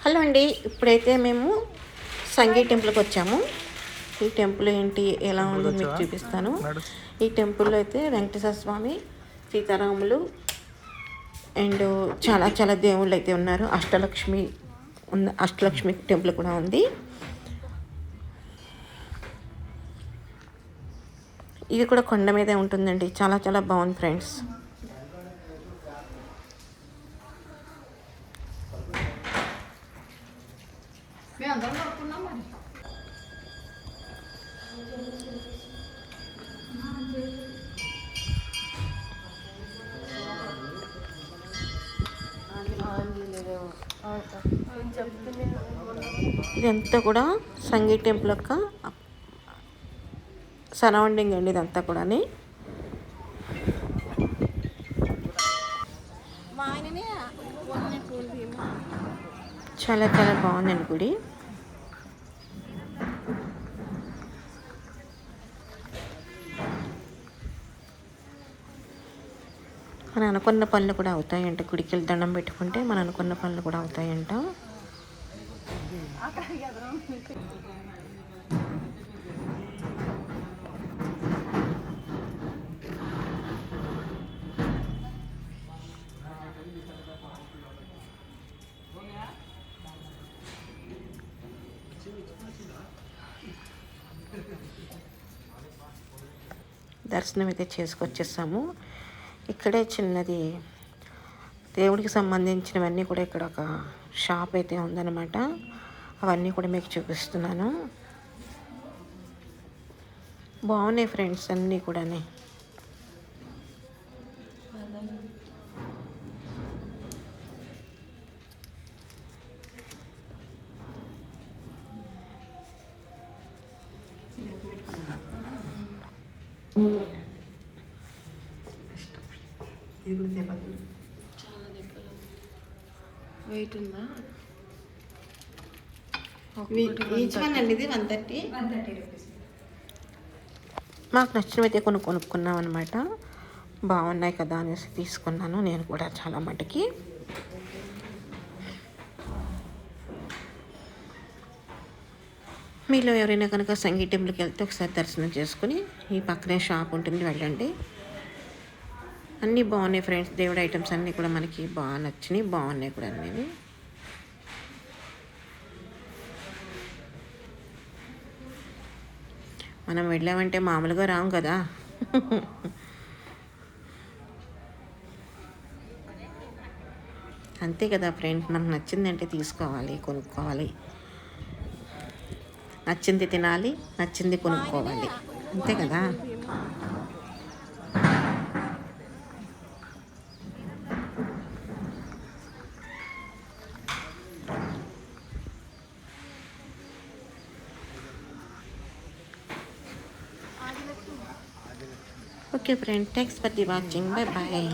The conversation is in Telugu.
హలో అండి, ఇప్పుడైతే మేము సంగీ టెంపుల్కి వచ్చాము. ఈ టెంపుల్ ఏంటి ఎలా ఉందో మీకు చూపిస్తాను. ఈ టెంపుల్లో అయితే వెంకటేశ్వర స్వామి, సీతారాములు అండ్ చాలా చాలా దేవుళ్ళు అయితే ఉన్నారు. అష్టలక్ష్మి టెంపుల్ కూడా ఉంది. ఇది కూడా కొండ మీదే ఉంటుందండి. చాలా చాలా బాగుంది ఫ్రెండ్స్. ఇదంతా కూడా సంగీ టెంపుల్ యొక్క సరౌండింగ్ అండి. ఇదంతా కూడా చాలా చాలా బాగుందండి గుడి. మనం అనుకున్న పనులు కూడా అవుతాయంట. గుడికి వెళ్ళి దండం పెట్టుకుంటే మనం అనుకున్న పనులు కూడా అవుతాయంట. దర్శనం అయితే చేసుకొచ్చేసాము. ఇక్కడే చిన్నది దేవుడికి సంబంధించినవన్నీ కూడా ఇక్కడ ఒక షాప్ అయితే ఉందన్నమాట. అవన్నీ కూడా మీకు చూపిస్తున్నాను. బాగున్నాయి ఫ్రెండ్స్ అన్నీ కూడా. వెయిట్ ఉందా? ఈచ్ వన్ అండి ఇది 130 రూపీస్. మాకు నచ్చినవి అయితే కొనుక్కున్నాం అనమాట. బాగున్నాయి కదా అనేసి తీసుకున్నాను నేను కూడా చాలా మటుకి. మీలో ఎవరైనా కనుక సంగీ టెంపుల్కి వెళ్తే ఒకసారి దర్శనం చేసుకుని ఈ పక్కనే షాప్ ఉంటుంది, వెళ్ళండి. అన్నీ బాగున్నాయి ఫ్రెండ్స్. దేవుడి ఐటమ్స్ అన్నీ కూడా మనకి బాగా నచ్చినాయి, బాగున్నాయి కూడా అన్నీ. మనం వెళ్ళామంటే మామూలుగా రాము కదా. అంతే కదా ఫ్రెండ్స్, మనకు నచ్చిందంటే తీసుకోవాలి, కొనుక్కోవాలి. నచ్చింది తినాలి, నచ్చింది కొనుక్కోవాలి, అంతే కదా. Okay friend, thanks for the watching. Bye bye.